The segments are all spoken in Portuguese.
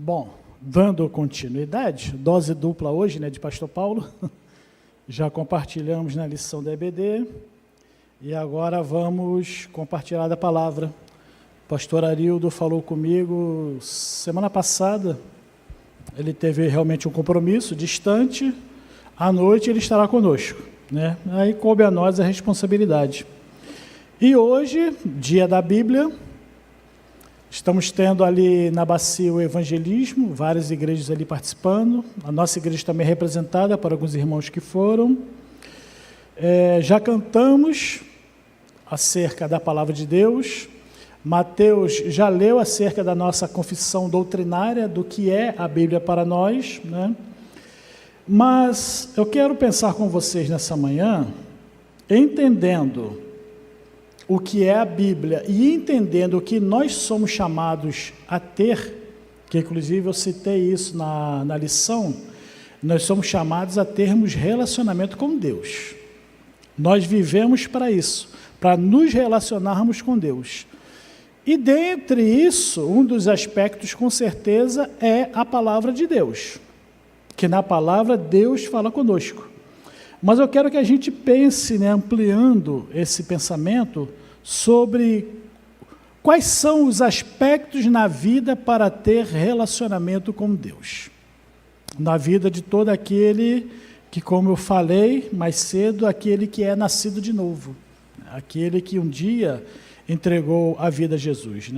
Bom, dando continuidade, dose dupla hoje, de Pastor Paulo, já compartilhamos na lição da EBD, e agora vamos compartilhar da palavra. O pastor Arildo falou comigo semana passada, ele teve realmente um compromisso distante, à noite ele estará conosco, Aí coube a nós a responsabilidade. E hoje, dia da Bíblia, estamos tendo ali na Bacia o evangelismo, várias igrejas ali participando, a nossa igreja também é representada por alguns irmãos que foram. Já cantamos acerca da palavra de Deus, Mateus já leu acerca da nossa confissão doutrinária, do que é a Bíblia para nós, Mas eu quero pensar com vocês nessa manhã, entendendo o que é a Bíblia e entendendo o que nós somos chamados a ter, que inclusive eu citei isso na lição, nós somos chamados a termos relacionamento com Deus. Nós vivemos para isso, para nos relacionarmos com Deus. E dentre isso, um dos aspectos com certeza é a palavra de Deus, que na palavra Deus fala conosco. Mas eu quero que a gente pense, ampliando esse pensamento, sobre quais são os aspectos na vida para ter relacionamento com Deus. Na vida de todo aquele que, como eu falei mais cedo, aquele que é nascido de novo, aquele que um dia entregou a vida a Jesus,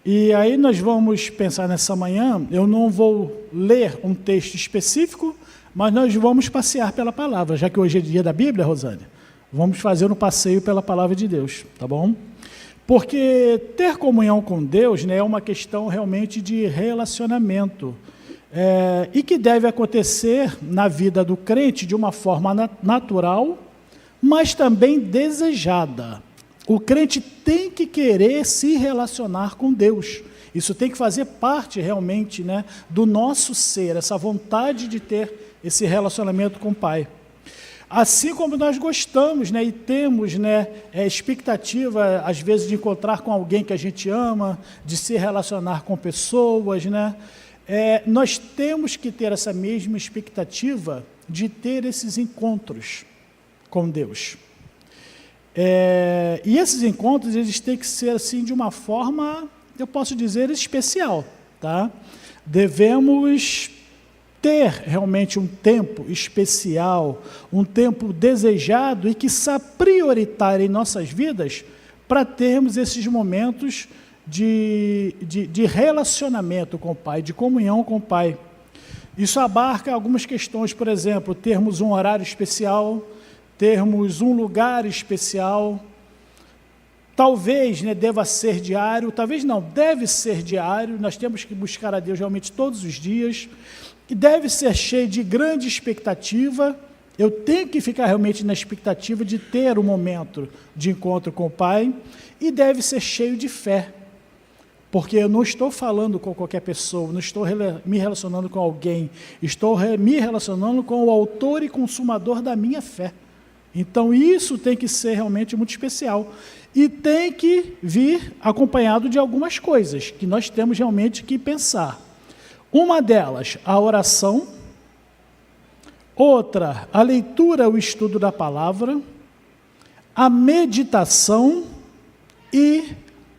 E aí nós vamos pensar nessa manhã, eu não vou ler um texto específico, mas nós vamos passear pela palavra, já que hoje é dia da Bíblia, Rosane, vamos fazer um passeio pela palavra de Deus, tá bom? Porque ter comunhão com Deus, é uma questão realmente de relacionamento, e que deve acontecer na vida do crente de uma forma natural, mas também desejada. O crente tem que querer se relacionar com Deus. Isso tem que fazer parte realmente, do nosso ser, essa vontade de ter esse relacionamento com o Pai. Assim como nós gostamos, e temos, expectativa, às vezes, de encontrar com alguém que a gente ama, de se relacionar com pessoas, nós temos que ter essa mesma expectativa de ter esses encontros com Deus. E esses encontros, eles têm que ser assim de uma forma, eu posso dizer, especial, tá? Devemos ter realmente um tempo especial, um tempo desejado e quiçá prioritário em nossas vidas para termos esses momentos de relacionamento com o Pai, de comunhão com o Pai. Isso abarca algumas questões, por exemplo, termos um horário especial, termos um lugar especial, talvez deva ser diário, talvez não, deve ser diário, nós temos que buscar a Deus realmente todos os dias, e deve ser cheio de grande expectativa, eu tenho que ficar realmente na expectativa de ter um momento de encontro com o Pai, e deve ser cheio de fé, porque eu não estou falando com qualquer pessoa, não estou me relacionando com alguém, estou me relacionando com o autor e consumador da minha fé. Então isso tem que ser realmente muito especial e tem que vir acompanhado de algumas coisas que nós temos realmente que pensar. Uma delas, a oração. Outra, a leitura, o estudo da palavra. A meditação e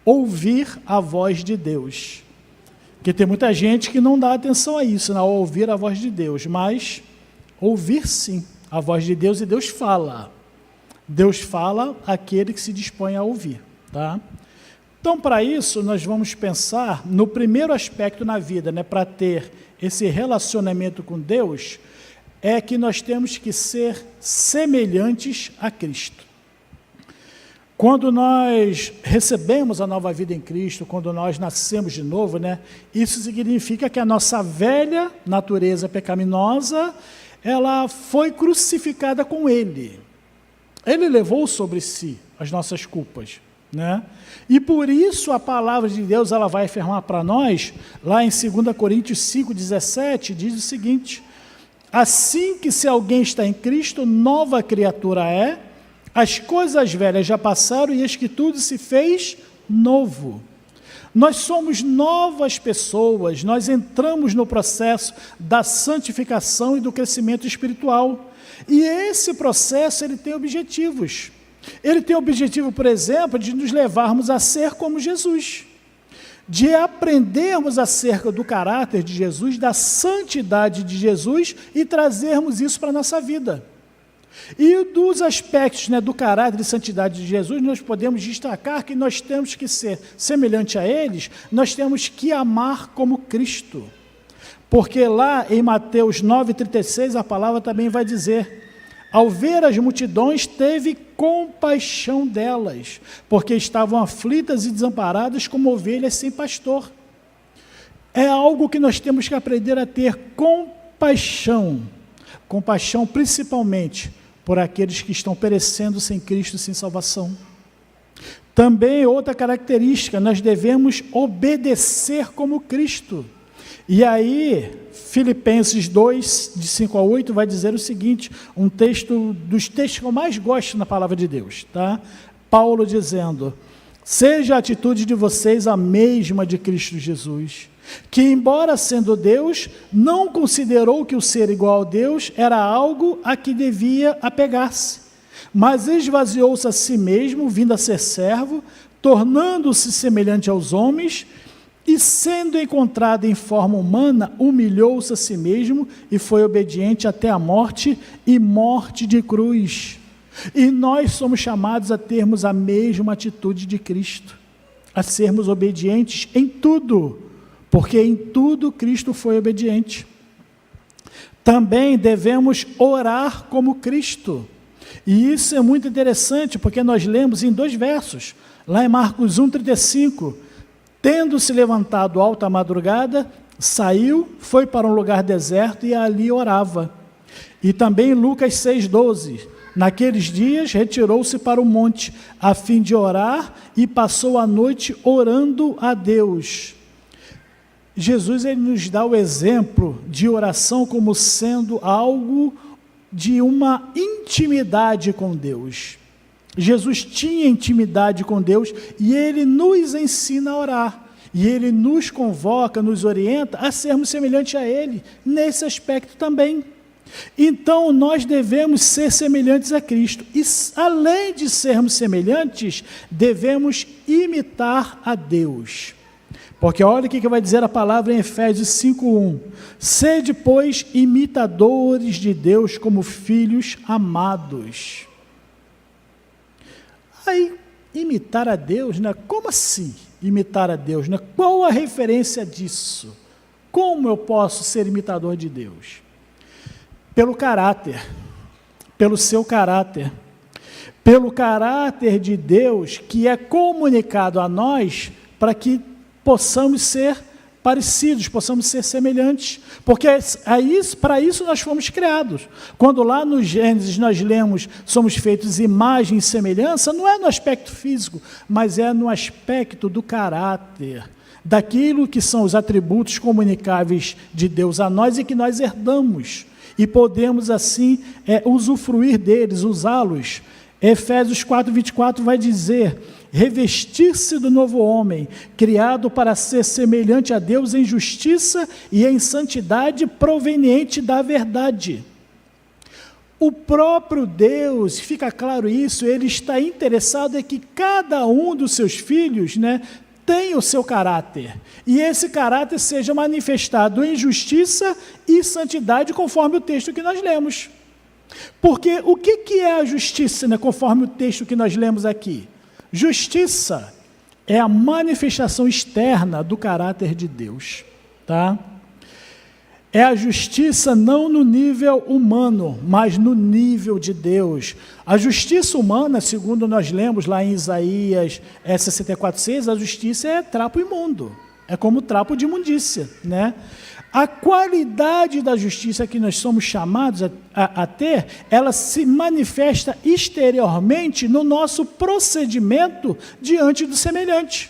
ouvir a voz de Deus. Porque tem muita gente que não dá atenção a isso, ao ouvir a voz de Deus, mas ouvir sim a voz de Deus, e Deus fala. Deus fala àquele que se dispõe a ouvir, tá? Então, para isso, nós vamos pensar no primeiro aspecto na vida, para ter esse relacionamento com Deus, é que nós temos que ser semelhantes a Cristo. Quando nós recebemos a nova vida em Cristo, quando nós nascemos de novo, isso significa que a nossa velha natureza pecaminosa, ela foi crucificada com Ele. Ele levou sobre si as nossas culpas, E por isso a palavra de Deus, ela vai afirmar para nós, lá em 2 Coríntios 5,17, diz o seguinte: assim que se alguém está em Cristo, nova criatura é, as coisas velhas já passaram e eis que tudo se fez novo. Nós somos novas pessoas, nós entramos no processo da santificação e do crescimento espiritual. E esse processo, ele tem objetivos. Ele tem o objetivo, por exemplo, de nos levarmos a ser como Jesus, de aprendermos acerca do caráter de Jesus, da santidade de Jesus e trazermos isso para a nossa vida. E dos aspectos, né, do caráter e santidade de Jesus, nós podemos destacar que nós temos que ser semelhante a eles, nós temos que amar como Cristo. Porque lá em Mateus 9,36, a palavra também vai dizer: ao ver as multidões, teve compaixão delas, porque estavam aflitas e desamparadas como ovelhas sem pastor. É algo que nós temos que aprender a ter compaixão. Compaixão principalmente por aqueles que estão perecendo sem Cristo, sem salvação. Também outra característica, nós devemos obedecer como Cristo. E aí, Filipenses 2, de 5 a 8, vai dizer o seguinte, um texto, dos textos que eu mais gosto na palavra de Deus, tá? Paulo dizendo: seja a atitude de vocês a mesma de Cristo Jesus, que embora sendo Deus, não considerou que o ser igual a Deus era algo a que devia apegar-se, mas esvaziou-se a si mesmo, vindo a ser servo, tornando-se semelhante aos homens, e sendo encontrado em forma humana, humilhou-se a si mesmo e foi obediente até a morte, e morte de cruz. E nós somos chamados a termos a mesma atitude de Cristo, a sermos obedientes em tudo, porque em tudo Cristo foi obediente. Também devemos orar como Cristo, e isso é muito interessante, porque nós lemos em 2 versos, lá em Marcos 1,35, tendo se levantado alta madrugada, saiu, foi para um lugar deserto e ali orava. E também Lucas 6,12, naqueles dias retirou-se para o monte, a fim de orar, e passou a noite orando a Deus. Jesus, ele nos dá o exemplo de oração como sendo algo de uma intimidade com Deus. Jesus tinha intimidade com Deus e ele nos ensina a orar. E ele nos convoca, nos orienta a sermos semelhantes a ele, nesse aspecto também. Então, nós devemos ser semelhantes a Cristo. E, além de sermos semelhantes, devemos imitar a Deus. Porque olha o que vai dizer a palavra em Efésios 5,1. Sede, pois, imitadores de Deus como filhos amados. Aí, imitar a Deus, né? Como assim imitar a Deus? Né? Qual a referência disso? Como eu posso ser imitador de Deus? Pelo caráter, pelo seu caráter, pelo caráter de Deus que é comunicado a nós para que possamos ser parecidos, possamos ser semelhantes, porque para isso nós fomos criados. Quando lá no Gênesis nós lemos, somos feitos imagem e semelhança, não é no aspecto físico, mas é no aspecto do caráter, daquilo que são os atributos comunicáveis de Deus a nós e que nós herdamos, e podemos assim usufruir deles, usá-los. Efésios 4,24 vai dizer: revestir-se do novo homem, criado para ser semelhante a Deus em justiça e em santidade proveniente da verdade. O próprio Deus, fica claro isso, ele está interessado em que cada um dos seus filhos, né, tenha o seu caráter, e esse caráter seja manifestado em justiça e santidade, conforme o texto que nós lemos. Porque o que é a justiça, né, conforme o texto que nós lemos aqui? Justiça é a manifestação externa do caráter de Deus, tá? É a justiça não no nível humano, mas no nível de Deus. A justiça humana, segundo nós lemos lá em Isaías 64,6, a justiça é trapo imundo, é como trapo de imundícia, né? A qualidade da justiça que nós somos chamados a ter, ela se manifesta exteriormente no nosso procedimento diante do semelhante.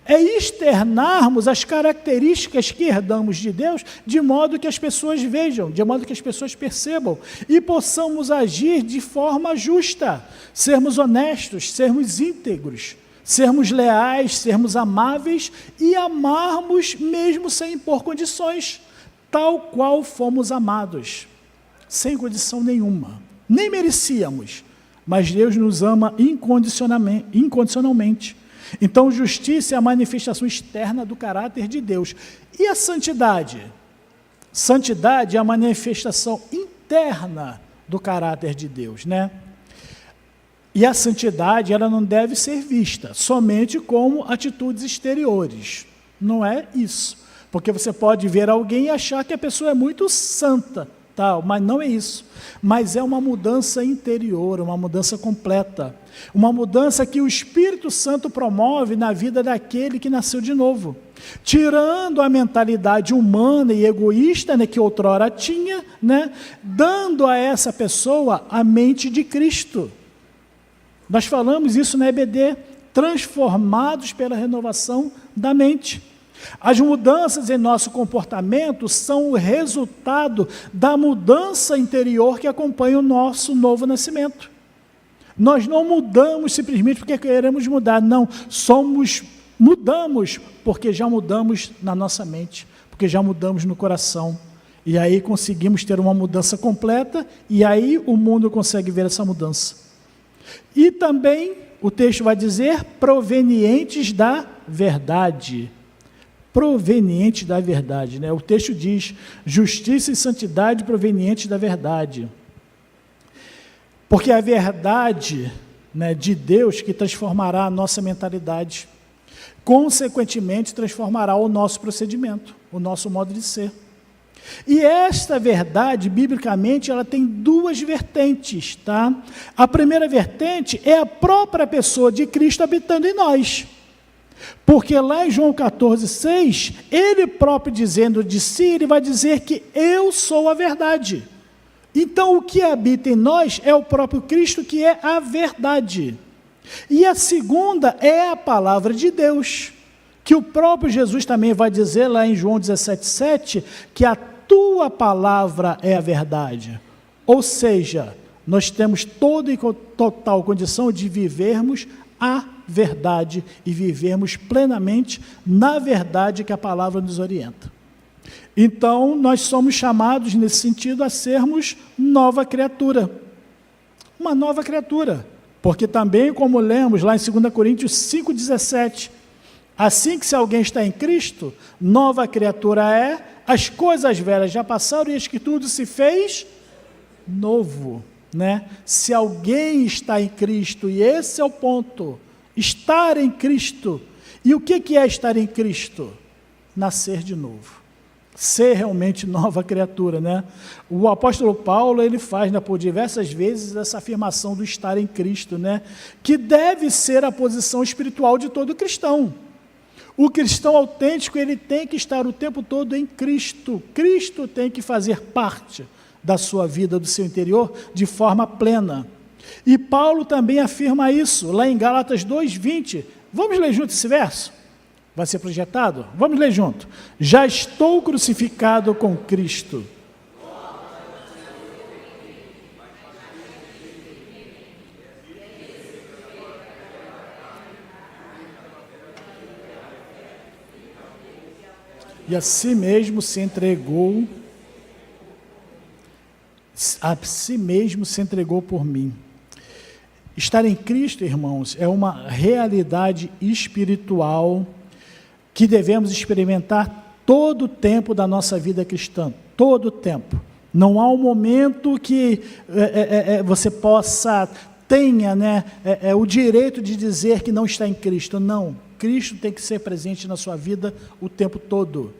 É externarmos as características que herdamos de Deus, de modo que as pessoas vejam, de modo que as pessoas percebam, e possamos agir de forma justa, sermos honestos, sermos íntegros, sermos leais, sermos amáveis e amarmos mesmo sem impor condições, tal qual fomos amados, sem condição nenhuma, nem merecíamos, mas Deus nos ama incondicionalmente. Então, justiça é a manifestação externa do caráter de Deus. E a santidade? Santidade é a manifestação interna do caráter de Deus, né? E a santidade, ela não deve ser vista somente como atitudes exteriores. Não é isso. Porque você pode ver alguém e achar que a pessoa é muito santa, tal, mas não é isso. Mas é uma mudança interior, uma mudança completa. Uma mudança que o Espírito Santo promove na vida daquele que nasceu de novo. Tirando a mentalidade humana e egoísta, né, que outrora tinha, né, dando a essa pessoa a mente de Cristo. Nós falamos isso na EBD, transformados pela renovação da mente. As mudanças em nosso comportamento são o resultado da mudança interior que acompanha o nosso novo nascimento. Nós não mudamos simplesmente porque queremos mudar, não, mudamos porque já mudamos na nossa mente, porque já mudamos no coração. E aí conseguimos ter uma mudança completa, e aí o mundo consegue ver essa mudança. E também, o texto vai dizer, provenientes da verdade. Provenientes da verdade, né? O texto diz, justiça e santidade provenientes da verdade. Porque a verdade, né, de Deus que transformará a nossa mentalidade, consequentemente transformará o nosso procedimento, o nosso modo de ser. E esta verdade, biblicamente, ela tem duas vertentes, tá? A primeira vertente é a própria pessoa de Cristo habitando em nós. Porque lá em João 14,6, ele próprio dizendo de si, ele vai dizer que eu sou a verdade. Então, o que habita em nós é o próprio Cristo, que é a verdade. E a segunda é a palavra de Deus, que o próprio Jesus também vai dizer lá em João 17,7, que a tua palavra é a verdade. Ou seja, nós temos toda e total condição de vivermos a verdade e vivermos plenamente na verdade que a palavra nos orienta. Então, nós somos chamados, nesse sentido, a sermos nova criatura. Uma nova criatura. Porque também, como lemos lá em 2 Coríntios 5,17, assim que se alguém está em Cristo, nova criatura é, as coisas velhas já passaram e eis que tudo se fez novo, né? Se alguém está em Cristo, e esse é o ponto, estar em Cristo. E o que é estar em Cristo? Nascer de novo. Ser realmente nova criatura, né? O apóstolo Paulo, ele faz, né, por diversas vezes essa afirmação do estar em Cristo, né? Que deve ser a posição espiritual de todo cristão. O cristão autêntico, ele tem que estar o tempo todo em Cristo. Cristo tem que fazer parte da sua vida, do seu interior, de forma plena. E Paulo também afirma isso, lá em Gálatas 2,20. Vamos ler junto esse verso? Vai ser projetado? Vamos ler junto. Já estou crucificado com Cristo. E a si mesmo se entregou, por mim. Estar em Cristo, irmãos, é uma realidade espiritual que devemos experimentar todo o tempo da nossa vida cristã, todo o tempo. Não há um momento que você tenha, né, o direito de dizer que não está em Cristo. Não, Cristo tem que ser presente na sua vida o tempo todo.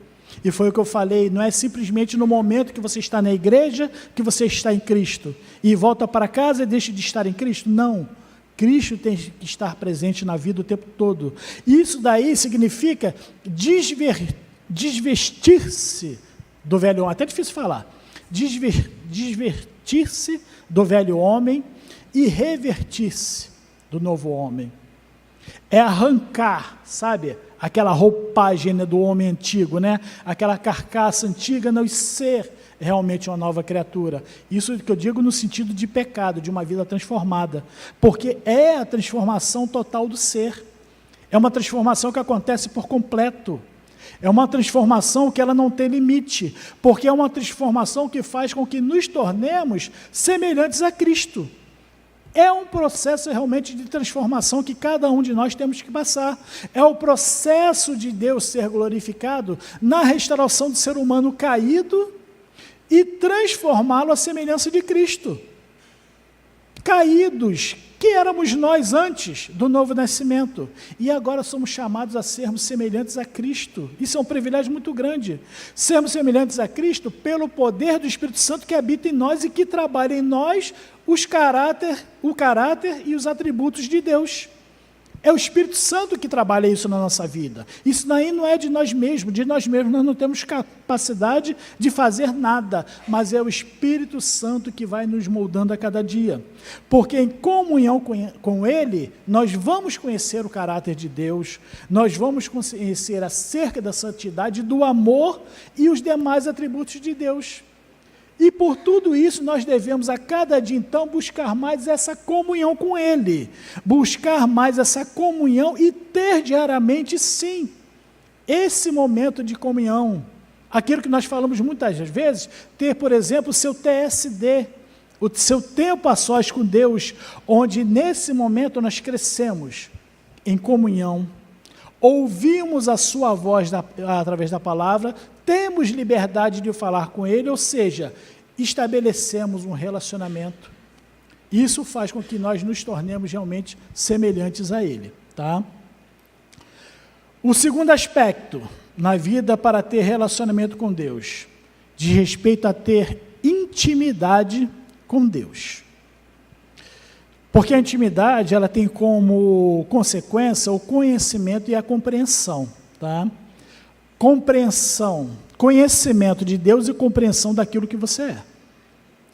E foi o que eu falei, não é simplesmente no momento que você está na igreja que você está em Cristo e volta para casa e deixa de estar em Cristo. Não, Cristo tem que estar presente na vida o tempo todo. Isso daí significa desvestir-se do velho homem, até difícil falar, desvestir-se do velho homem e revertir-se do novo homem. É arrancar, sabe, aquela roupagem, né, do homem antigo, né, aquela carcaça antiga, não, e ser realmente uma nova criatura. Isso que eu digo no sentido de pecado, de uma vida transformada, porque é a transformação total do ser. É uma transformação que acontece por completo. É uma transformação que ela não tem limite, porque é uma transformação que faz com que nos tornemos semelhantes a Cristo. É um processo realmente de transformação que cada um de nós temos que passar. É o processo de Deus ser glorificado na restauração do ser humano caído e transformá-lo à semelhança de Cristo. Caídos, que éramos nós antes do novo nascimento, e agora somos chamados a sermos semelhantes a Cristo. Isso é um privilégio muito grande. Sermos semelhantes a Cristo pelo poder do Espírito Santo que habita em nós e que trabalha em nós o caráter e os atributos de Deus. É o Espírito Santo que trabalha isso na nossa vida. Isso daí não é de nós mesmos nós não temos capacidade de fazer nada, mas é o Espírito Santo que vai nos moldando a cada dia. Porque em comunhão com Ele, nós vamos conhecer o caráter de Deus, nós vamos conhecer acerca da santidade, do amor e os demais atributos de Deus. E por tudo isso nós devemos a cada dia então buscar mais essa comunhão com Ele, buscar mais essa comunhão e ter diariamente sim, esse momento de comunhão, aquilo que nós falamos muitas vezes, ter por exemplo o seu TSD, o seu tempo a sós com Deus, onde nesse momento nós crescemos em comunhão, ouvimos a sua voz através da palavra, temos liberdade de falar com Ele, ou seja, estabelecemos um relacionamento. Isso faz com que nós nos tornemos realmente semelhantes a Ele. Tá? O segundo aspecto na vida para ter relacionamento com Deus, diz respeito a ter intimidade com Deus. Porque a intimidade, ela tem como consequência o conhecimento e a compreensão, tá? Compreensão, conhecimento de Deus e compreensão daquilo que você é,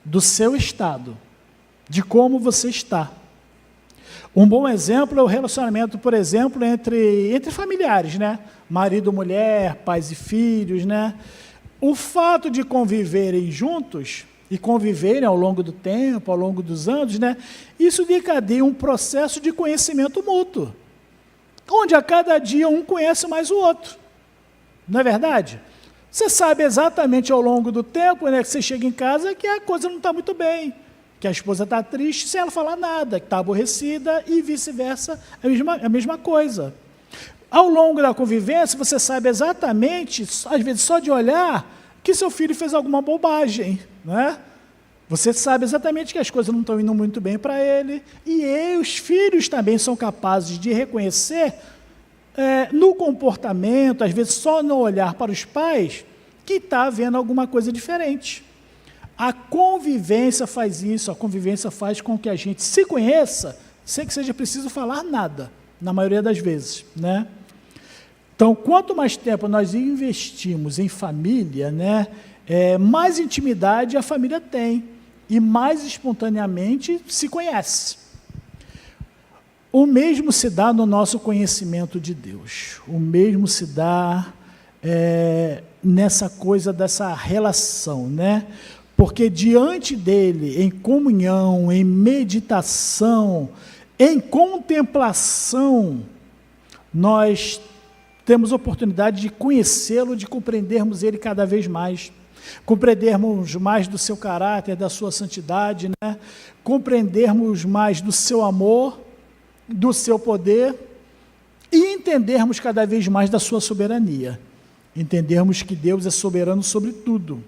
do seu estado, de como você está. Um bom exemplo é o relacionamento, por exemplo, entre familiares, né? Marido, mulher, pais e filhos, né? O fato de conviverem juntos e conviverem ao longo do tempo, ao longo dos anos, né? Isso desencadeia um processo de conhecimento mútuo, onde a cada dia um conhece mais o outro. Não é verdade? Você sabe exatamente ao longo do tempo, né, que você chega em casa, que a coisa não está muito bem, que a esposa está triste sem ela falar nada, que está aborrecida e vice-versa, a mesma coisa. Ao longo da convivência, você sabe exatamente, às vezes só de olhar, que seu filho fez alguma bobagem, né? Você sabe exatamente que as coisas não estão indo muito bem para ele, e os filhos também são capazes de reconhecer no comportamento, às vezes só no olhar para os pais, que está havendo alguma coisa diferente. A convivência faz isso, a convivência faz com que a gente se conheça, sem que seja preciso falar nada, na maioria das vezes, né? Então, quanto mais tempo nós investimos em família, né, mais intimidade a família tem, e mais espontaneamente se conhece. O mesmo se dá no nosso conhecimento de Deus, o mesmo se dá nessa coisa dessa relação, né? Porque diante dele, em comunhão, em meditação, em contemplação, nós temos oportunidade de conhecê-lo, de compreendermos ele cada vez mais, compreendermos mais do seu caráter, da sua santidade, né? Compreendermos mais do seu amor, do seu poder e entendermos cada vez mais da sua soberania, entendermos que Deus é soberano sobre tudo.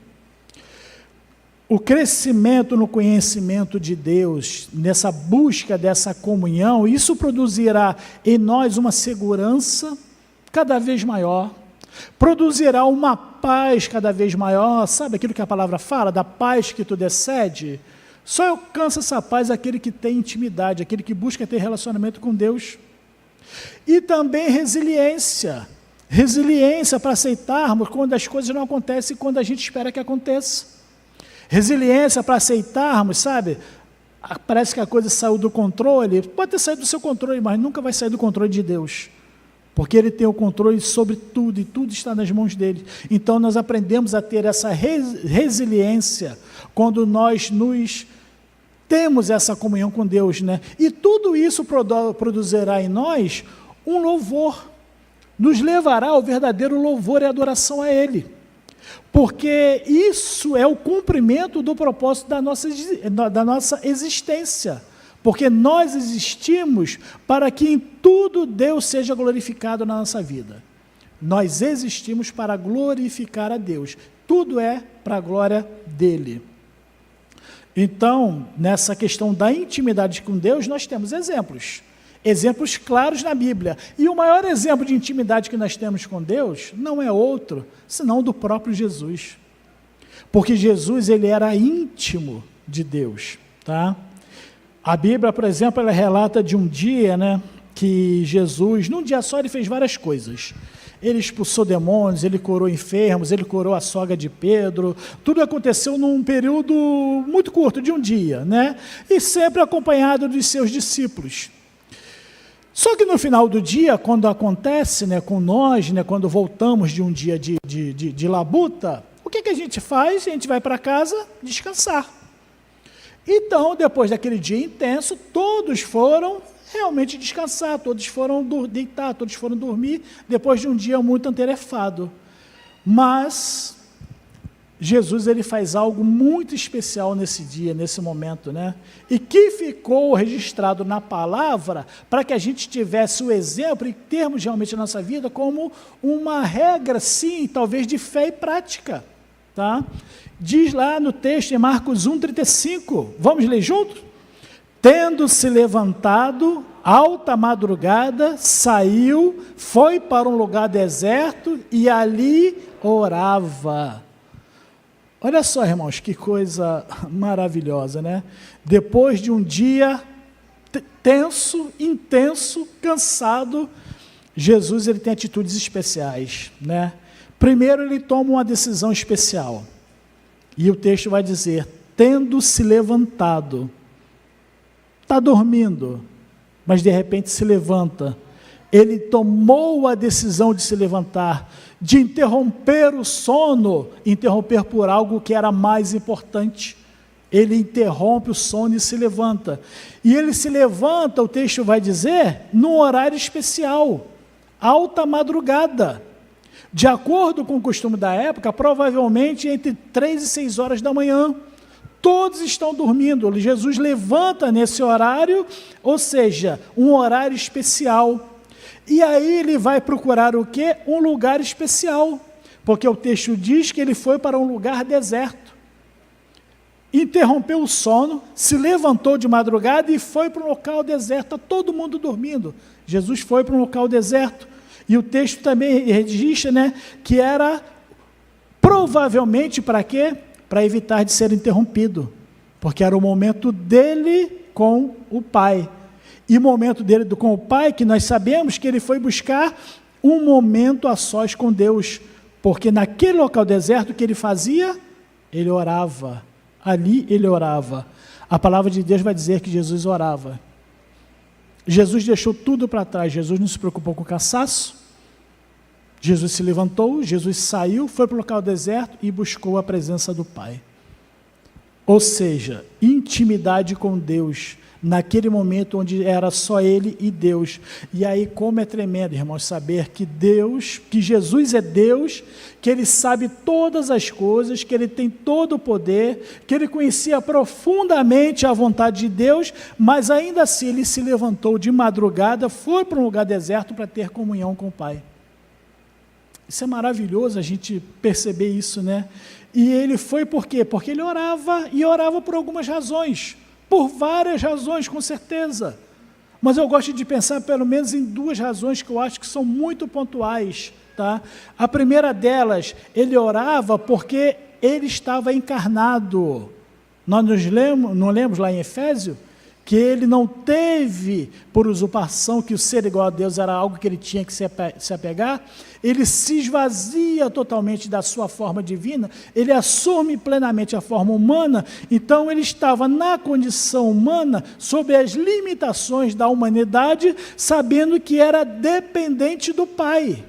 O crescimento no conhecimento de Deus, nessa busca dessa comunhão, isso produzirá em nós uma segurança cada vez maior, produzirá uma paz cada vez maior, sabe aquilo que a palavra fala, da paz que tudo excede? Só alcança essa paz aquele que tem intimidade, aquele que busca ter relacionamento com Deus. E também resiliência para aceitarmos quando as coisas não acontecem e quando a gente espera que aconteça. Resiliência para aceitarmos, sabe? Parece que a coisa saiu do controle, pode ter saído do seu controle, mas nunca vai sair do controle de Deus, porque Ele tem o controle sobre tudo, e tudo está nas mãos dEle. Então nós aprendemos a ter essa resiliência, quando nós temos essa comunhão com Deus, né? E tudo isso produzirá em nós um louvor, nos levará ao verdadeiro louvor e adoração a Ele, porque isso é o cumprimento do propósito da nossa existência, porque nós existimos para que em tudo Deus seja glorificado na nossa vida. Nós existimos para glorificar a Deus, tudo é para a glória dEle. Então, nessa questão da intimidade com Deus, nós temos exemplos claros na Bíblia. E o maior exemplo de intimidade que nós temos com Deus não é outro, senão do próprio Jesus. Porque Jesus, ele era íntimo de Deus, tá? A Bíblia, por exemplo, ela relata de um dia, que Jesus, num dia só, ele fez várias coisas. Ele expulsou demônios, ele curou enfermos, ele curou a sogra de Pedro, tudo aconteceu num período muito curto, de um dia, e sempre acompanhado dos seus discípulos. Só que no final do dia, quando acontece com nós, quando voltamos de um dia de labuta, o que a gente faz? A gente vai para casa descansar. Então, depois daquele dia intenso, todos foram realmente descansar, todos foram deitar, todos foram dormir, depois de um dia muito atarefado. Mas Jesus, ele faz algo muito especial nesse dia, nesse momento, E que ficou registrado na palavra, para que a gente tivesse o exemplo e termos realmente na nossa vida como uma regra, sim, talvez de fé e prática, tá? Diz lá no texto, em Marcos 1,35, vamos ler juntos? Tendo se levantado, alta madrugada, saiu, foi para um lugar deserto e ali orava. Olha só, irmãos, que coisa maravilhosa, Depois de um dia tenso, intenso, cansado, Jesus, ele tem atitudes especiais, Primeiro, ele toma uma decisão especial. E o texto vai dizer, tendo se levantado, está dormindo, mas de repente se levanta. Ele tomou a decisão de se levantar, de interromper o sono, interromper por algo que era mais importante. Ele interrompe o sono e se levanta. E ele se levanta, o texto vai dizer, num horário especial, alta madrugada. De acordo com o costume da época, provavelmente entre 3 e 6 horas da manhã. Todos estão dormindo. Jesus levanta nesse horário, ou seja, um horário especial. E aí ele vai procurar o quê? Um lugar especial. Porque o texto diz que ele foi para um lugar deserto. Interrompeu o sono, se levantou de madrugada e foi para um local deserto. Está todo mundo dormindo. Jesus foi para um local deserto. E o texto também registra, que era provavelmente para quê? Para evitar de ser interrompido, porque era o momento dele com o Pai. E o momento dele com o Pai, que nós sabemos que ele foi buscar um momento a sós com Deus, porque naquele local deserto, o que ele fazia? Ele orava. Ali ele orava. A palavra de Deus vai dizer que Jesus orava. Jesus deixou tudo para trás, Jesus não se preocupou com o cansaço, Jesus se levantou, Jesus saiu, foi para o local deserto e buscou a presença do Pai. Ou seja, intimidade com Deus, naquele momento onde era só Ele e Deus. E aí como é tremendo, irmãos, saber que Deus, que Jesus é Deus, que Ele sabe todas as coisas, que Ele tem todo o poder, que Ele conhecia profundamente a vontade de Deus, mas ainda assim Ele se levantou de madrugada, foi para um lugar deserto para ter comunhão com o Pai. Isso é maravilhoso a gente perceber isso, E ele foi por quê? Porque ele orava, e orava por algumas razões, por várias razões, com certeza. Mas eu gosto de pensar pelo menos em 2 razões que eu acho que são muito pontuais, tá? A primeira delas, ele orava porque ele estava encarnado. Nós não lemos lá em Efésios? Que ele não teve por usurpação, que o ser igual a Deus era algo que ele tinha que se apegar, ele se esvazia totalmente da sua forma divina, ele assume plenamente a forma humana, então ele estava na condição humana, sob as limitações da humanidade, sabendo que era dependente do Pai.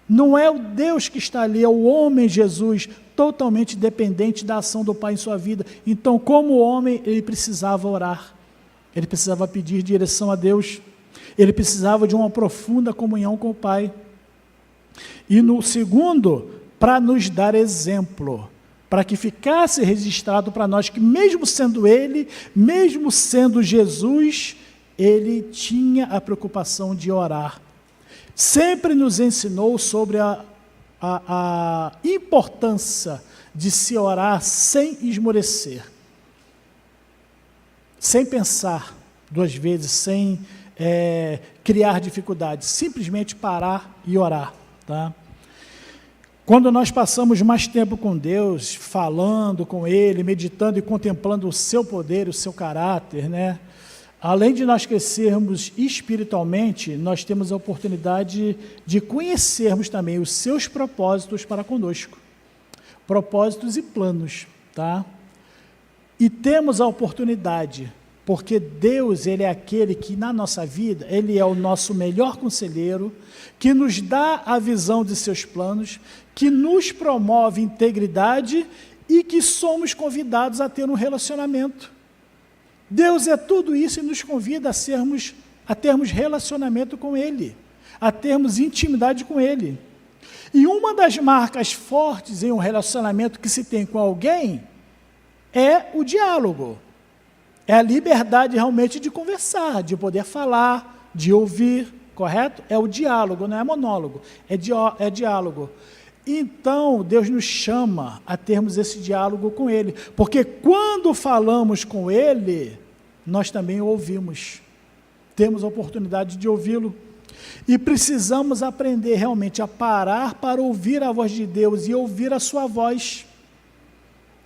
Não é o Deus que está ali, é o homem Jesus, totalmente dependente da ação do Pai em sua vida. Então, como homem, ele precisava orar, ele precisava pedir direção a Deus. Ele precisava de uma profunda comunhão com o Pai. E no segundo, para nos dar exemplo, para que ficasse registrado para nós que mesmo sendo Ele, mesmo sendo Jesus, Ele tinha a preocupação de orar. Sempre nos ensinou sobre a importância de se orar sem esmorecer, sem pensar duas vezes, sem criar dificuldades, simplesmente parar e orar, tá? Quando nós passamos mais tempo com Deus, falando com Ele, meditando e contemplando o seu poder, o seu caráter, né? Além de nós crescermos espiritualmente, nós temos a oportunidade de conhecermos também os seus propósitos para conosco. Propósitos e planos, tá? E temos a oportunidade, porque Deus, Ele é aquele que na nossa vida, Ele é o nosso melhor conselheiro, que nos dá a visão de seus planos, que nos promove integridade e que somos convidados a ter um relacionamento. Deus é tudo isso e nos convida a termos relacionamento com Ele, a termos intimidade com Ele. E uma das marcas fortes em um relacionamento que se tem com alguém é o diálogo. É a liberdade realmente de conversar, de poder falar, de ouvir, correto? É o diálogo, não é monólogo, é diálogo. Então, Deus nos chama a termos esse diálogo com Ele, porque quando falamos com Ele, nós também o ouvimos, temos a oportunidade de ouvi-lo, e precisamos aprender realmente a parar para ouvir a voz de Deus e ouvir a sua voz.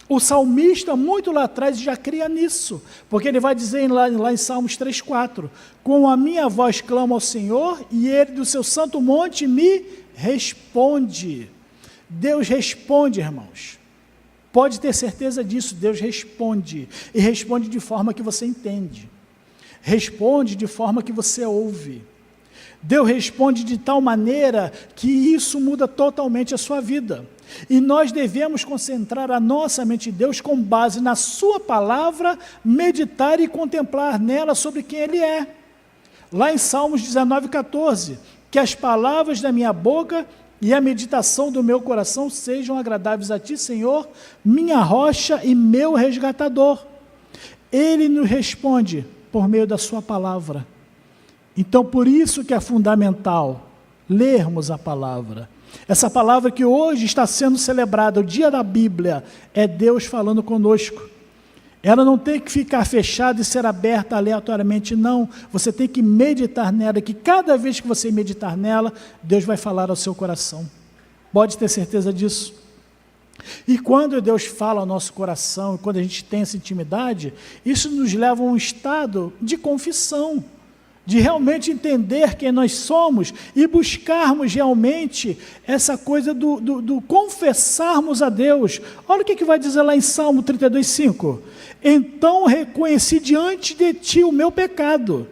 O salmista, muito lá atrás, já cria nisso, porque ele vai dizer lá em Salmos 3,4, com a minha voz clamo ao Senhor, e Ele do seu santo monte me responde. Deus responde, irmãos. Pode ter certeza disso, Deus responde. E responde de forma que você entende. Responde de forma que você ouve. Deus responde de tal maneira que isso muda totalmente a sua vida. E nós devemos concentrar a nossa mente em Deus com base na sua palavra, meditar e contemplar nela sobre quem Ele é. Lá em Salmos 19,14, que as palavras da minha boca e a meditação do meu coração sejam agradáveis a Ti, Senhor, minha rocha e meu resgatador. Ele nos responde por meio da sua palavra. Então, por isso que é fundamental lermos a palavra. Essa palavra que hoje está sendo celebrada, o dia da Bíblia, é Deus falando conosco. Ela não tem que ficar fechada e ser aberta aleatoriamente, não. Você tem que meditar nela, que cada vez que você meditar nela, Deus vai falar ao seu coração. Pode ter certeza disso. E quando Deus fala ao nosso coração, quando a gente tem essa intimidade, isso nos leva a um estado de confissão, de realmente entender quem nós somos e buscarmos realmente essa coisa do confessarmos a Deus. Olha o que vai dizer lá em Salmo 32,5. Então reconheci diante de Ti o meu pecado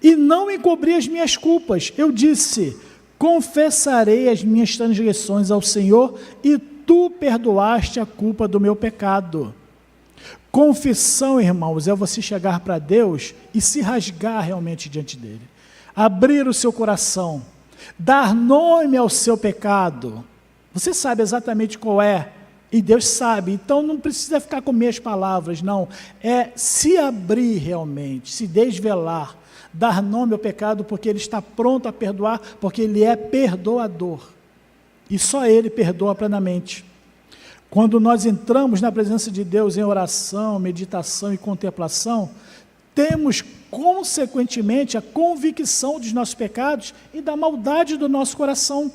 e não encobri as minhas culpas. Eu disse, confessarei as minhas transgressões ao Senhor e Tu perdoaste a culpa do meu pecado. Confissão, irmãos, é você chegar para Deus e se rasgar realmente diante dEle. Abrir o seu coração, dar nome ao seu pecado. Você sabe exatamente qual é, e Deus sabe, então não precisa ficar com meias palavras, não. É se abrir realmente, se desvelar, dar nome ao pecado, porque Ele está pronto a perdoar, porque Ele é perdoador. E só Ele perdoa plenamente. Quando nós entramos na presença de Deus em oração, meditação e contemplação, temos consequentemente a convicção dos nossos pecados e da maldade do nosso coração,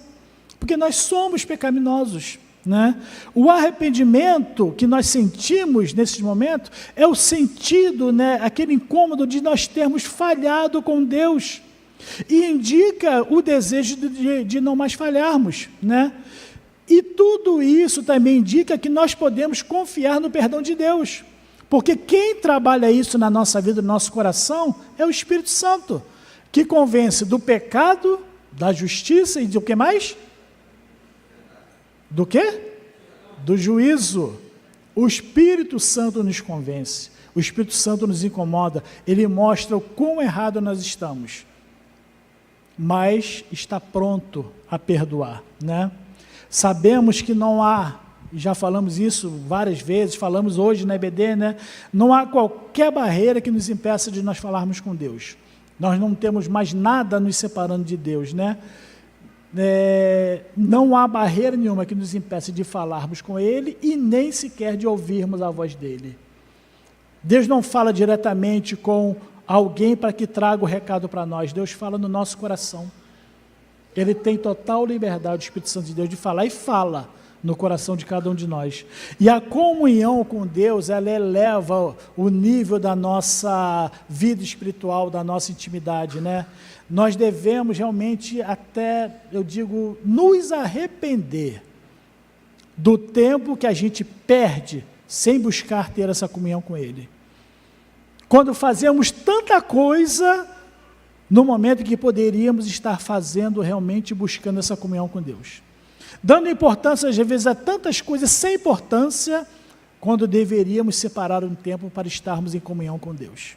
porque nós somos pecaminosos, né? O arrependimento que nós sentimos nesses momentos é o sentido, né, aquele incômodo de nós termos falhado com Deus, e indica o desejo de não mais falharmos, né? E tudo isso também indica que nós podemos confiar no perdão de Deus, porque quem trabalha isso na nossa vida, no nosso coração, é o Espírito Santo, que convence do pecado, da justiça e do que mais? Do quê? Do juízo. O Espírito Santo nos convence, o Espírito Santo nos incomoda, ele mostra o quão errado nós estamos. mas está pronto a perdoar, né? Sabemos que não há, já falamos isso várias vezes, falamos hoje na EBD, né? Não há qualquer barreira que nos impeça de nós falarmos com Deus. Nós não temos mais nada nos separando de Deus, né? Não há barreira nenhuma que nos impeça de falarmos com Ele e nem sequer de ouvirmos a voz dEle. Deus não fala diretamente com alguém para que traga o recado para nós. Deus fala no nosso coração. Ele tem total liberdade, o Espírito Santo de Deus, de falar, e fala no coração de cada um de nós. E a comunhão com Deus, ela eleva o nível da nossa vida espiritual, da nossa intimidade, né? Nós devemos realmente até, eu digo, nos arrepender do tempo que a gente perde sem buscar ter essa comunhão com Ele. Quando fazemos tanta coisa no momento que poderíamos estar fazendo realmente, buscando essa comunhão com Deus. Dando importância, às vezes, a tantas coisas sem importância, quando deveríamos separar um tempo para estarmos em comunhão com Deus.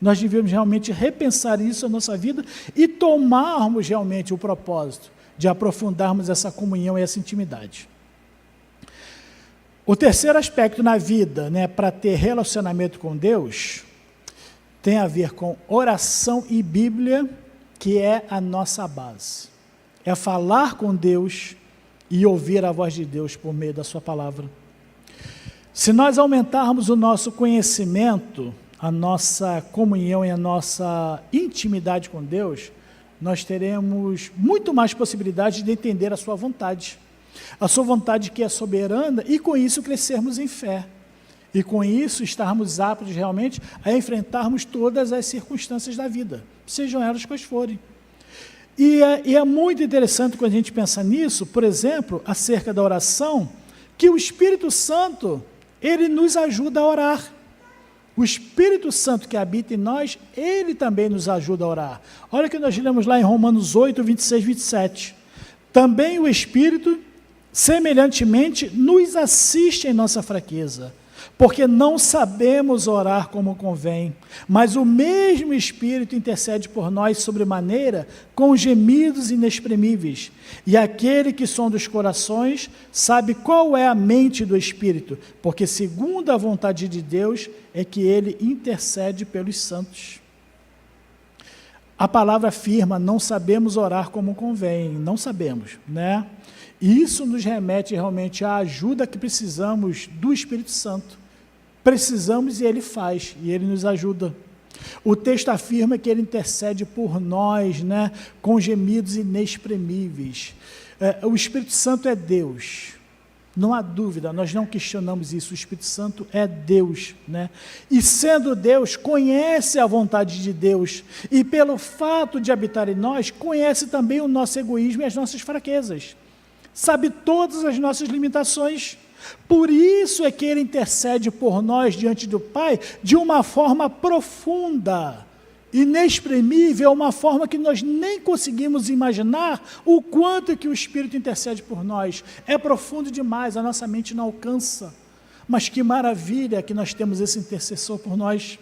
Nós devemos realmente repensar isso na nossa vida e tomarmos realmente o propósito de aprofundarmos essa comunhão e essa intimidade. O terceiro aspecto na vida, né, para ter relacionamento com Deus, tem a ver com oração e Bíblia, que é a nossa base. É falar com Deus e ouvir a voz de Deus por meio da sua palavra. Se nós aumentarmos o nosso conhecimento, a nossa comunhão e a nossa intimidade com Deus, nós teremos muito mais possibilidade de entender a sua vontade que é soberana, e com isso crescermos em fé. E com isso estarmos aptos realmente a enfrentarmos todas as circunstâncias da vida, sejam elas quais forem. E é muito interessante quando a gente pensa nisso, por exemplo, acerca da oração, que o Espírito Santo, ele nos ajuda a orar. O Espírito Santo que habita em nós, ele também nos ajuda a orar. Olha o que nós lemos lá em Romanos 8, 26, 27. Também o Espírito, semelhantemente, nos assiste em nossa fraqueza, porque não sabemos orar como convém, mas o mesmo Espírito intercede por nós sobremaneira com gemidos inexprimíveis, e aquele que sonda os corações sabe qual é a mente do Espírito, porque segundo a vontade de Deus é que ele intercede pelos santos. A palavra afirma, não sabemos orar como convém, não sabemos, né? E isso nos remete realmente à ajuda que precisamos do Espírito Santo. Precisamos e Ele faz, e Ele nos ajuda. O texto afirma que Ele intercede por nós, né, com gemidos inexprimíveis. O Espírito Santo é Deus, não há dúvida, nós não questionamos isso, o Espírito Santo é Deus, né? E sendo Deus, conhece a vontade de Deus, e pelo fato de habitar em nós, conhece também o nosso egoísmo e as nossas fraquezas, sabe todas as nossas limitações. Por isso é que Ele intercede por nós diante do Pai de uma forma profunda, inexprimível, uma forma que nós nem conseguimos imaginar o quanto que o Espírito intercede por nós. É profundo demais, a nossa mente não alcança. Mas que maravilha que nós temos esse intercessor por nós.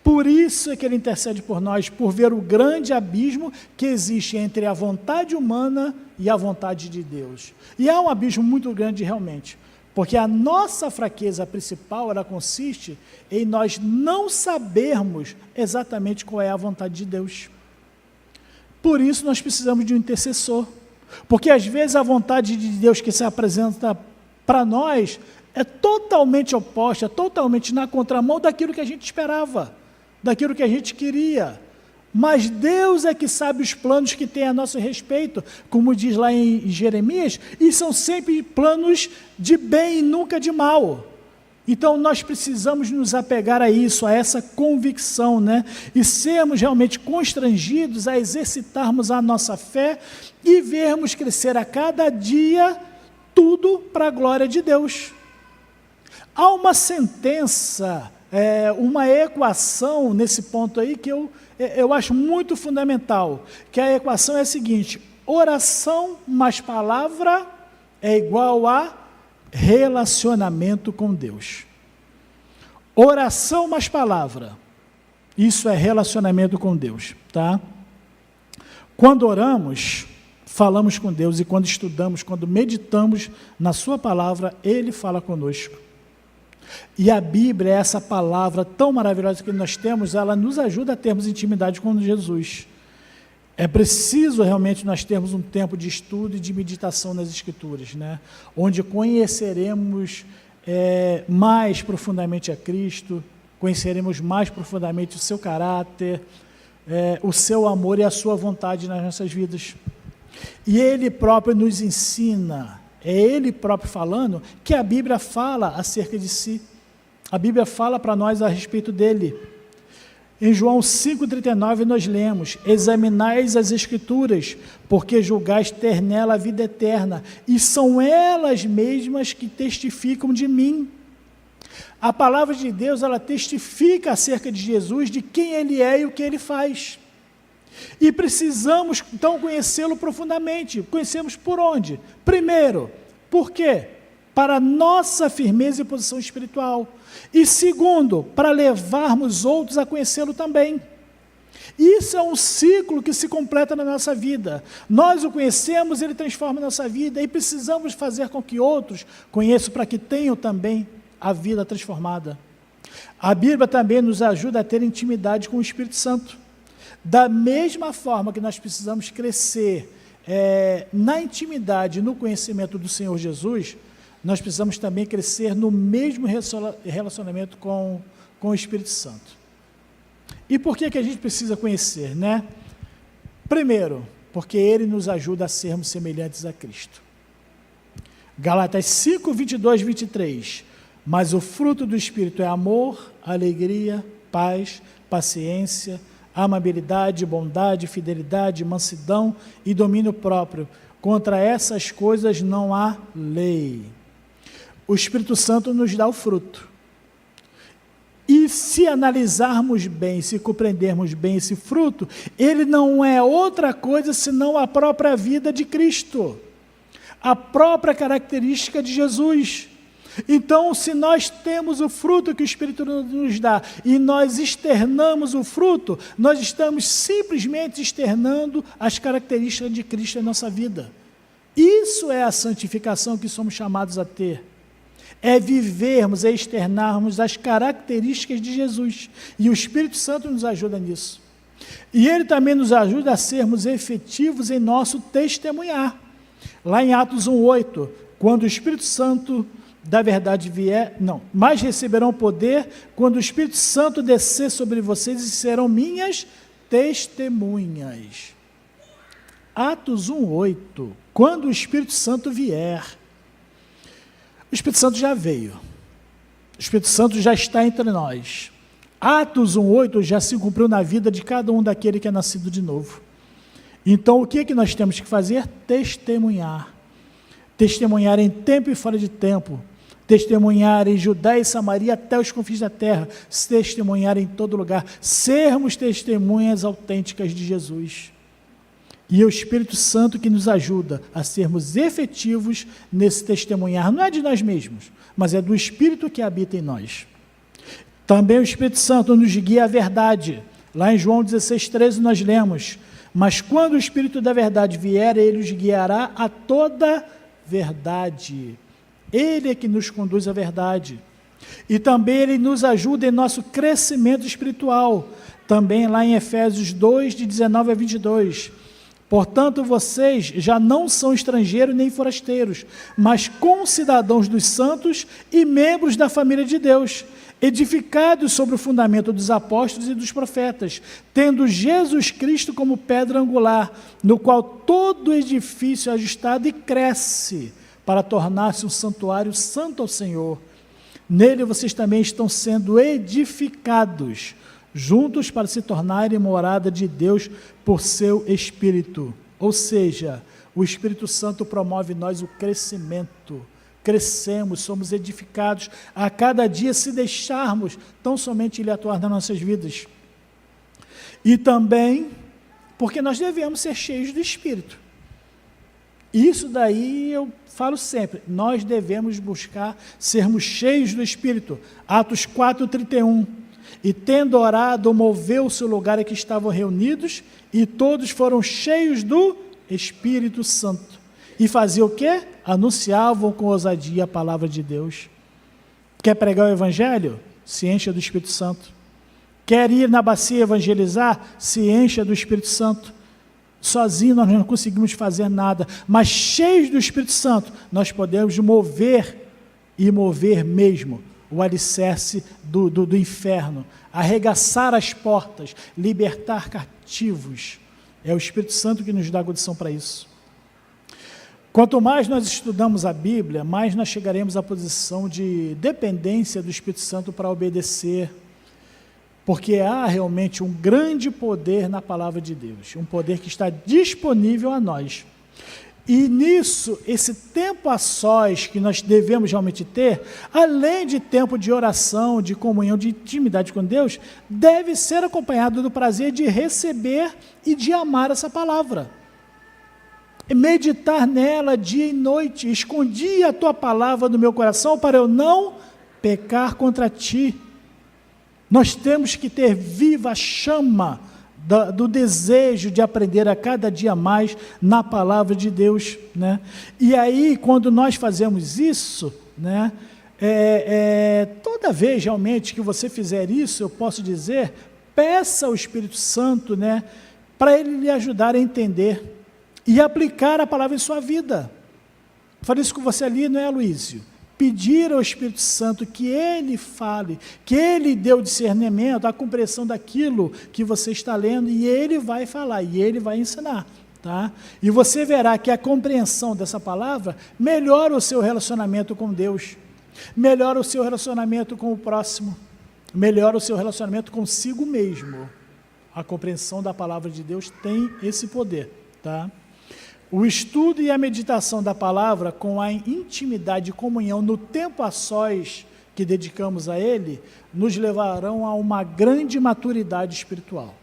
Por isso é que Ele intercede por nós, por ver o grande abismo que existe entre a vontade humana e a vontade de Deus. E é um abismo muito grande realmente, porque a nossa fraqueza principal, ela consiste em nós não sabermos exatamente qual é a vontade de Deus. Por isso nós precisamos de um intercessor, porque às vezes a vontade de Deus que se apresenta para nós é totalmente oposta, totalmente na contramão daquilo que a gente esperava, daquilo que a gente queria. Mas Deus é que sabe os planos que tem a nosso respeito, como diz lá em Jeremias, e são sempre planos de bem e nunca de mal. Então nós precisamos nos apegar a isso, a essa convicção, né? E sermos realmente constrangidos a exercitarmos a nossa fé e vermos crescer a cada dia tudo para a glória de Deus. Há uma sentença, uma equação nesse ponto aí que eu acho muito fundamental, que a equação é a seguinte: oração mais palavra é igual a relacionamento com Deus. Oração mais palavra, isso é relacionamento com Deus, tá? Quando oramos, falamos com Deus, e quando estudamos, quando meditamos na sua palavra, Ele fala conosco. E a Bíblia é essa palavra tão maravilhosa que nós temos, ela nos ajuda a termos intimidade com Jesus. É preciso realmente nós termos um tempo de estudo e de meditação nas Escrituras, né? Onde conheceremos mais profundamente a Cristo, conheceremos mais profundamente o seu caráter, o seu amor e a sua vontade nas nossas vidas. E Ele próprio nos ensina, é Ele próprio falando, que a Bíblia fala acerca de si. A Bíblia fala para nós a respeito dele. Em João 5,39 nós lemos: examinais as Escrituras, porque julgais ter nela a vida eterna, e são elas mesmas que testificam de mim. A palavra de Deus, ela testifica acerca de Jesus, de quem Ele é e o que Ele faz. E precisamos, então, conhecê-lo profundamente. Conhecemos por onde? Primeiro, por quê? Para nossa firmeza e posição espiritual. E segundo, para levarmos outros a conhecê-lo também. Isso é um ciclo que se completa na nossa vida. Nós o conhecemos, ele transforma a nossa vida, e precisamos fazer com que outros conheçam, para que tenham também a vida transformada. A Bíblia também nos ajuda a ter intimidade com o Espírito Santo. Da mesma forma que nós precisamos crescer na intimidade, no conhecimento do Senhor Jesus, nós precisamos também crescer no mesmo relacionamento com o Espírito Santo. E por que a gente precisa conhecer, né? Primeiro, porque ele nos ajuda a sermos semelhantes a Cristo. Gálatas 5, 22, 23. Mas o fruto do Espírito é amor, alegria, paz, paciência, amabilidade, bondade, fidelidade, mansidão e domínio próprio. Contra essas coisas não há lei. O Espírito Santo nos dá o fruto. E se analisarmos bem, se compreendermos bem esse fruto, ele não é outra coisa senão a própria vida de Cristo, a própria característica de Jesus. Então, se nós temos o fruto que o Espírito nos dá e nós externamos o fruto, nós estamos simplesmente externando as características de Cristo em nossa vida. Isso é a santificação que somos chamados a ter. É vivermos, é externarmos as características de Jesus. E o Espírito Santo nos ajuda nisso. E ele também nos ajuda a sermos efetivos em nosso testemunhar. Lá em Atos 1:8, quando o Espírito Santo da verdade vier, mas receberão poder quando o Espírito Santo descer sobre vocês e serão minhas testemunhas. Atos 1:8, quando o Espírito Santo vier, o Espírito Santo já veio, o Espírito Santo já está entre nós. Atos 1:8 já se cumpriu na vida de cada um daquele que é nascido de novo. Então o que é que nós temos que fazer? Testemunhar. Testemunhar em tempo e fora de tempo, testemunhar em Judéia e Samaria até os confins da terra, testemunhar em todo lugar, sermos testemunhas autênticas de Jesus. E é o Espírito Santo que nos ajuda a sermos efetivos nesse testemunhar, não é de nós mesmos, mas é do Espírito que habita em nós. Também o Espírito Santo nos guia à verdade. Lá em João 16:13 nós lemos: mas quando o Espírito da verdade vier, ele os guiará a toda verdade. Ele é que nos conduz à verdade. E também ele nos ajuda em nosso crescimento espiritual. Também lá em Efésios 2, de 19 a 22. Portanto, vocês já não são estrangeiros nem forasteiros, mas concidadãos dos santos e membros da família de Deus, edificados sobre o fundamento dos apóstolos e dos profetas, tendo Jesus Cristo como pedra angular, no qual todo edifício é ajustado e cresce, para tornar-se um santuário santo ao Senhor. Nele vocês também estão sendo edificados, juntos para se tornarem morada de Deus por seu Espírito. Ou seja, o Espírito Santo promove em nós o crescimento. Crescemos, somos edificados a cada dia, se deixarmos tão somente Ele atuar nas nossas vidas. E também porque nós devemos ser cheios do Espírito. Isso daí eu falo sempre, nós devemos buscar sermos cheios do Espírito. Atos 4:31. E tendo orado, moveu-se o lugar em que estavam reunidos, e todos foram cheios do Espírito Santo. E faziam o quê? Anunciavam com ousadia a palavra de Deus. Quer pregar o Evangelho? Se encha do Espírito Santo. Quer ir na bacia evangelizar? Se encha do Espírito Santo. Sozinho nós não conseguimos fazer nada, mas cheios do Espírito Santo, nós podemos mover, e mover mesmo, o alicerce do inferno, arregaçar as portas, libertar cativos. É o Espírito Santo que nos dá a condição para isso. Quanto mais nós estudamos a Bíblia, mais nós chegaremos à posição de dependência do Espírito Santo para obedecer, porque há realmente um grande poder na palavra de Deus, um poder que está disponível a nós. E nisso, esse tempo a sós que nós devemos realmente ter, além de tempo de oração, de comunhão, de intimidade com Deus, deve ser acompanhado do prazer de receber e de amar essa palavra. Meditar nela dia e noite. Escondi a tua palavra no meu coração para eu não pecar contra ti. Nós temos que ter viva a chama do desejo de aprender a cada dia mais na palavra de Deus, né? E aí, quando nós fazemos isso, né, toda vez realmente que você fizer isso, eu posso dizer, peça ao Espírito Santo, né, para ele lhe ajudar a entender e aplicar a palavra em sua vida. Falei isso com você ali, não é, Aloísio? Pedir ao Espírito Santo que ele fale, que ele dê o discernimento, a compreensão daquilo que você está lendo, e ele vai falar, e ele vai ensinar, tá? E você verá que a compreensão dessa palavra melhora o seu relacionamento com Deus, melhora o seu relacionamento com o próximo, melhora o seu relacionamento consigo mesmo. A compreensão da palavra de Deus tem esse poder, tá? O estudo e a meditação da palavra, com a intimidade e comunhão no tempo a sós que dedicamos a ele, nos levarão a uma grande maturidade espiritual.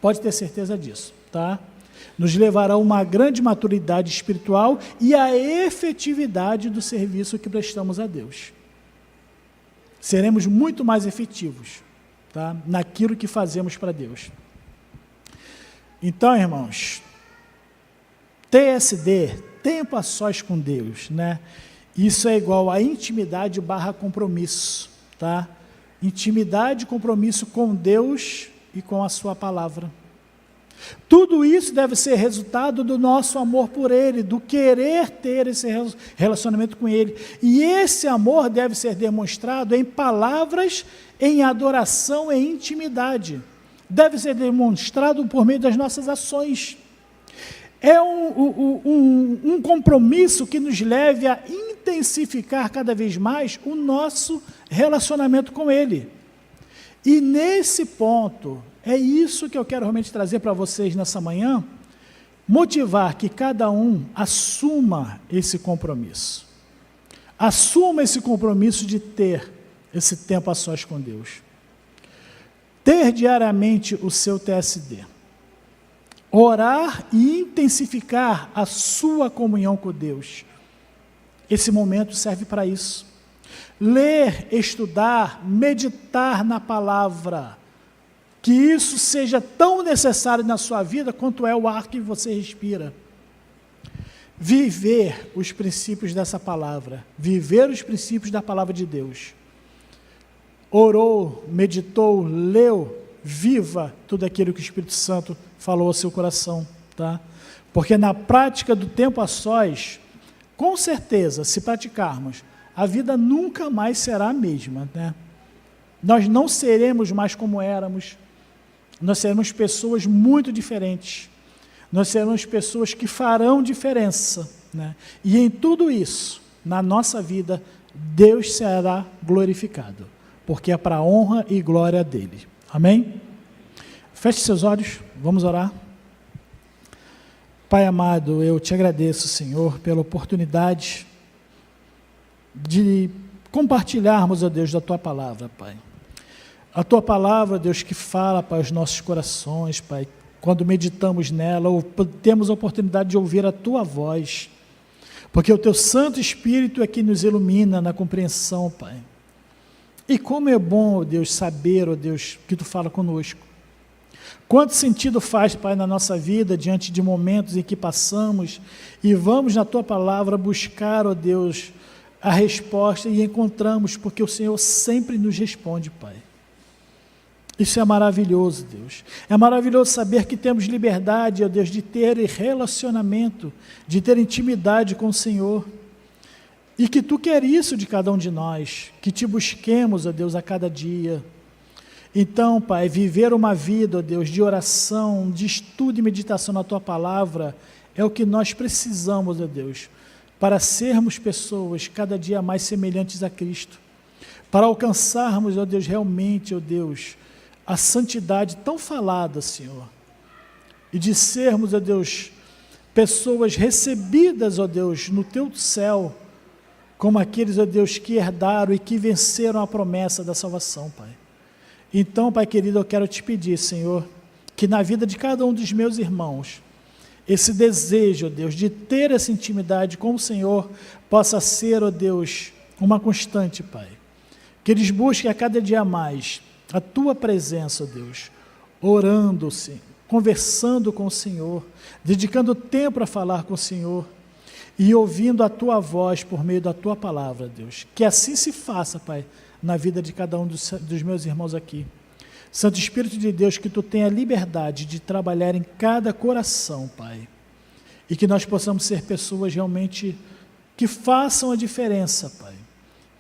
Pode ter certeza disso, tá? Nos levarão a uma grande maturidade espiritual e a efetividade do serviço que prestamos a Deus. Seremos muito mais efetivos, tá? Naquilo que fazemos para Deus. Então, irmãos, TSD, tempo a sós com Deus, né? Isso é igual a intimidade / compromisso, tá? Intimidade e compromisso com Deus e com a sua palavra. Tudo isso deve ser resultado do nosso amor por Ele, do querer ter esse relacionamento com Ele. E esse amor deve ser demonstrado em palavras, em adoração e intimidade. Deve ser demonstrado por meio das nossas ações. É um compromisso que nos leve a intensificar cada vez mais o nosso relacionamento com Ele. E nesse ponto, é isso que eu quero realmente trazer para vocês nessa manhã, motivar que cada um assuma esse compromisso. Assuma esse compromisso de ter esse tempo a sós com Deus. Ter diariamente o seu TSD. Orar e intensificar a sua comunhão com Deus. Esse momento serve para isso. Ler, estudar, meditar na palavra. Que isso seja tão necessário na sua vida quanto é o ar que você respira. Viver os princípios dessa palavra. Viver os princípios da palavra de Deus. Orou, meditou, leu, viva tudo aquilo que o Espírito Santo falou ao seu coração, tá? Porque na prática do tempo a sós, com certeza, se praticarmos, a vida nunca mais será a mesma, né? Nós não seremos mais como éramos, nós seremos pessoas muito diferentes, nós seremos pessoas que farão diferença, né? E em tudo isso, na nossa vida, Deus será glorificado, porque é para a honra e glória dele. Amém? Feche seus olhos, vamos orar. Pai amado, eu te agradeço, Senhor, pela oportunidade de compartilharmos, ó Deus, da Tua palavra, Pai. A Tua palavra, Deus, que fala para os nossos corações, Pai, quando meditamos nela, ou temos a oportunidade de ouvir a Tua voz, porque o Teu Santo Espírito é que nos ilumina na compreensão, Pai. E como é bom, ó Deus, saber, ó Deus, que Tu fala conosco. Quanto sentido faz, Pai, na nossa vida, diante de momentos em que passamos e vamos na Tua palavra buscar, ó Deus, a resposta e encontramos, porque o Senhor sempre nos responde, Pai. Isso é maravilhoso, Deus. É maravilhoso saber que temos liberdade, ó Deus, de ter relacionamento, de ter intimidade com o Senhor. E que Tu quer isso de cada um de nós, que Te busquemos, ó Deus, a cada dia. Então, Pai, viver uma vida, ó Deus, de oração, de estudo e meditação na Tua palavra, é o que nós precisamos, ó Deus, para sermos pessoas cada dia mais semelhantes a Cristo, para alcançarmos, ó Deus, realmente, ó Deus, a santidade tão falada, Senhor, e de sermos, ó Deus, pessoas recebidas, ó Deus, no Teu céu, como aqueles, ó Deus, que herdaram e que venceram a promessa da salvação, Pai. Então, Pai querido, eu quero Te pedir, Senhor, que na vida de cada um dos meus irmãos, esse desejo, ó Deus, de ter essa intimidade com o Senhor, possa ser, ó Deus, uma constante, Pai. Que eles busquem a cada dia mais a Tua presença, ó Deus, orando, Senhor, conversando com o Senhor, dedicando tempo a falar com o Senhor, e ouvindo a Tua voz por meio da Tua palavra, Deus. Que assim se faça, Pai, na vida de cada um dos meus irmãos aqui. Santo Espírito de Deus, que Tu tenha liberdade de trabalhar em cada coração, Pai. E que nós possamos ser pessoas realmente que façam a diferença, Pai.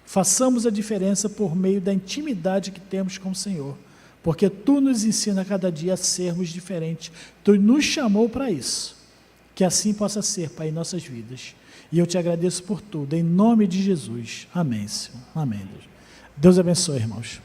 Façamos a diferença por meio da intimidade que temos com o Senhor. Porque Tu nos ensina a cada dia a sermos diferentes. Tu nos chamou para isso. Que assim possa ser, Pai, em nossas vidas. E eu Te agradeço por tudo, em nome de Jesus. Amém, Senhor. Amém, Deus. Deus abençoe, irmãos.